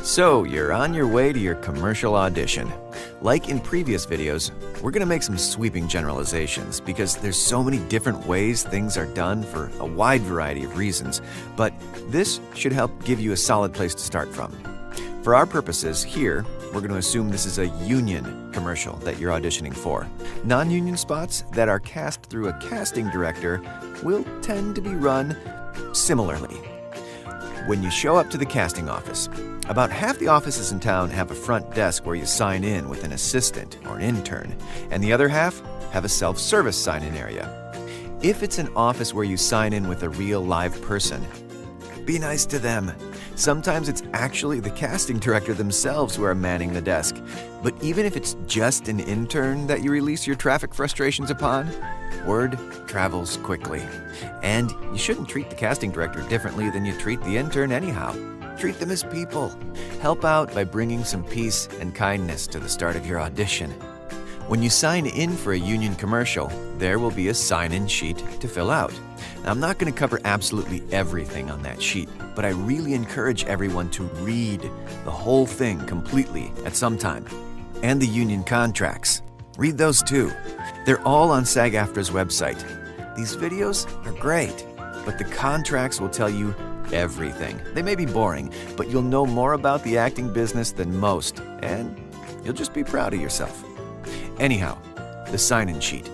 So, you're on your way to your commercial audition. Like in previous videos, we're going to make some sweeping generalizations because there's so many different ways things are done for a wide variety of reasons, but this should help give you a solid place to start from. For our purposes here, we're going to assume this is a union commercial that you're auditioning for. Non-union spots that are cast through a casting director will tend to be run similarly. When you show up to the casting office, about half the offices in town have a front desk where you sign in with an assistant or an intern, and the other half have a self-service sign-in area. If it's an office where you sign in with a real live person, be nice to them. Sometimes it's actually the casting director themselves who are manning the desk. But even if it's just an intern that you release your traffic frustrations upon, word travels quickly. And you shouldn't treat the casting director differently than you treat the intern anyhow. Treat them as people. Help out by bringing some peace and kindness to the start of your audition. When you sign in for a union commercial, there will be a sign-in sheet to fill out. Now, I'm not going to cover absolutely everything on that sheet, but I really encourage everyone to read the whole thing completely at some time. And the union contracts. Read those too. They're all on SAG-AFTRA's website. These videos are great, but the contracts will tell you everything. They may be boring, but you'll know more about the acting business than most, and you'll just be proud of yourself. Anyhow, the sign-in sheet.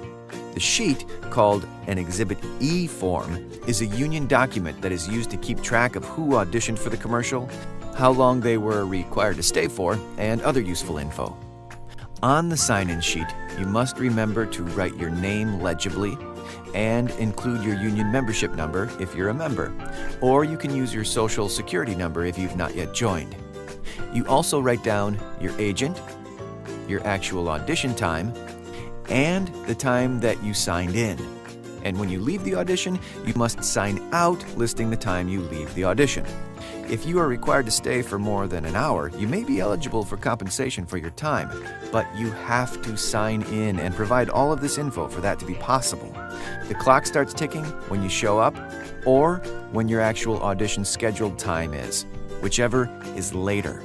The sheet, called an Exhibit E form, is a union document that is used to keep track of who auditioned for the commercial, how long they were required to stay for, and other useful info. On the sign-in sheet, you must remember to write your name legibly and include your union membership number if you're a member, or you can use your social security number if you've not yet joined. You also write down your agent, your actual audition time, and the time that you signed in. And when you leave the audition, you must sign out listing the time you leave the audition. If you are required to stay for more than an hour, you may be eligible for compensation for your time, but you have to sign in and provide all of this info for that to be possible. The clock starts ticking when you show up or when your actual audition scheduled time is, whichever is later.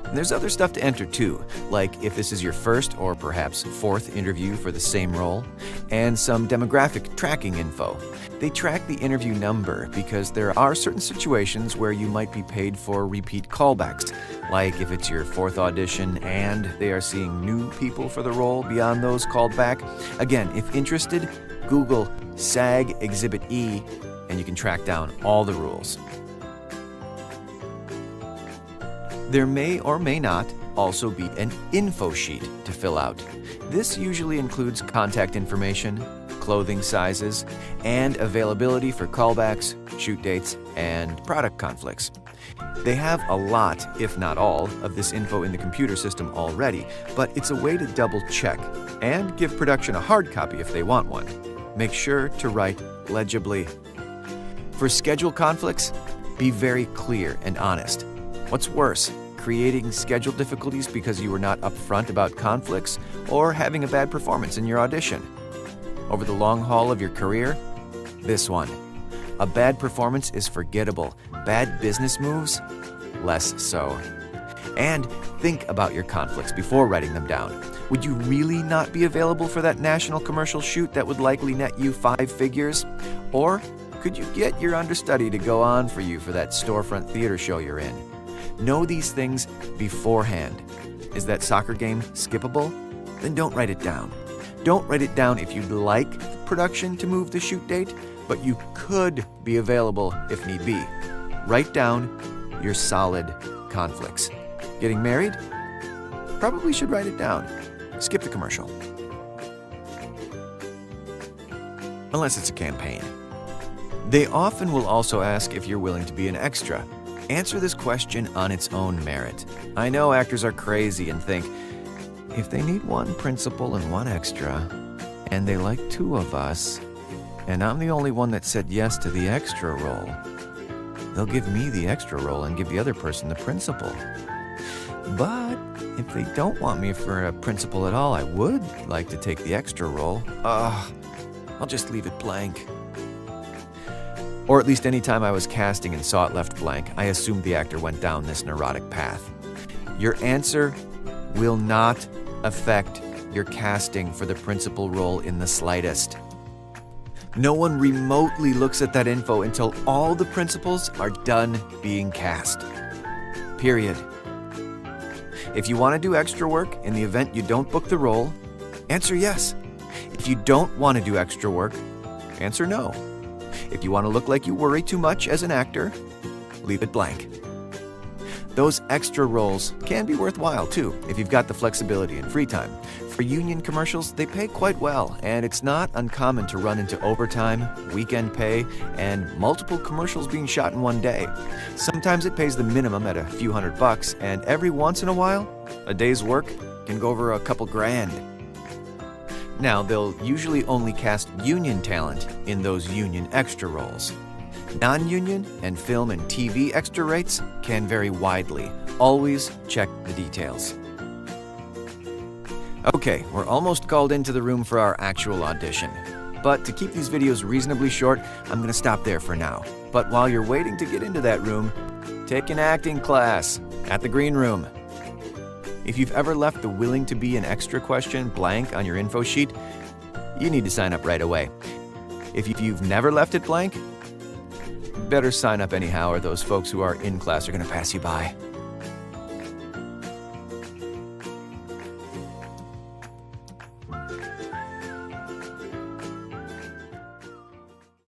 And there's other stuff to enter too, like if this is your first or perhaps fourth interview for the same role, and some demographic tracking info. They track the interview number because there are certain situations where you might be paid for repeat callbacks, like if it's your fourth audition and they are seeing new people for the role beyond those called back. Again, if interested, Google SAG Exhibit E and you can track down all the rules. There may or may not also be an info sheet to fill out. This usually includes contact information, clothing sizes, and availability for callbacks, shoot dates, and product conflicts. They have a lot, if not all, of this info in the computer system already, but it's a way to double check and give production a hard copy if they want one. Make sure to write legibly. For schedule conflicts, be very clear and honest. What's worse, creating schedule difficulties because you were not upfront about conflicts, or having a bad performance in your audition? Over the long haul of your career, this one. A bad performance is forgettable. Bad business moves, less so. And think about your conflicts before writing them down. Would you really not be available for that national commercial shoot that would likely net you 5 figures? Or could you get your understudy to go on for you for that storefront theater show you're in? Know these things beforehand. Is that soccer game skippable? Then don't write it down. Don't write it down if you'd like production to move the shoot date, but you could be available if need be. Write down your solid conflicts. Getting married? Probably should write it down. Skip the commercial. Unless it's a campaign. They often will also ask if you're willing to be an extra. Answer this question on its own merit. I know actors are crazy and think, if they need one principal and one extra, and they like 2 of us, and I'm the only one that said yes to the extra role, they'll give me the extra role and give the other person the principal. But if they don't want me for a principal at all, I would like to take the extra role. I'll just leave it blank. Or at least any time I was casting and saw it left blank, I assumed the actor went down this neurotic path. Your answer will not affect your casting for the principal role in the slightest. No one remotely looks at that info until all the principals are done being cast. Period. If you want to do extra work in the event you don't book the role, answer yes. If you don't want to do extra work, answer no. If you want to look like you worry too much as an actor, leave it blank. Those extra roles can be worthwhile too, if you've got the flexibility and free time. For union commercials, they pay quite well, and it's not uncommon to run into overtime, weekend pay, and multiple commercials being shot in one day. Sometimes it pays the minimum at a few $100, and every once in a while, a day's work can go over a couple grand. Now, they'll usually only cast union talent in those union extra roles. Non-union and film and TV extra rates can vary widely. Always check the details. Okay, we're almost called into the room for our actual audition. But to keep these videos reasonably short, I'm going to stop there for now. But while you're waiting to get into that room, take an acting class at the green room. If you've ever left the willing to be an extra question blank on your info sheet, you need to sign up right away. If you've never left it blank, better sign up anyhow, or those folks who are in class are going to pass you by.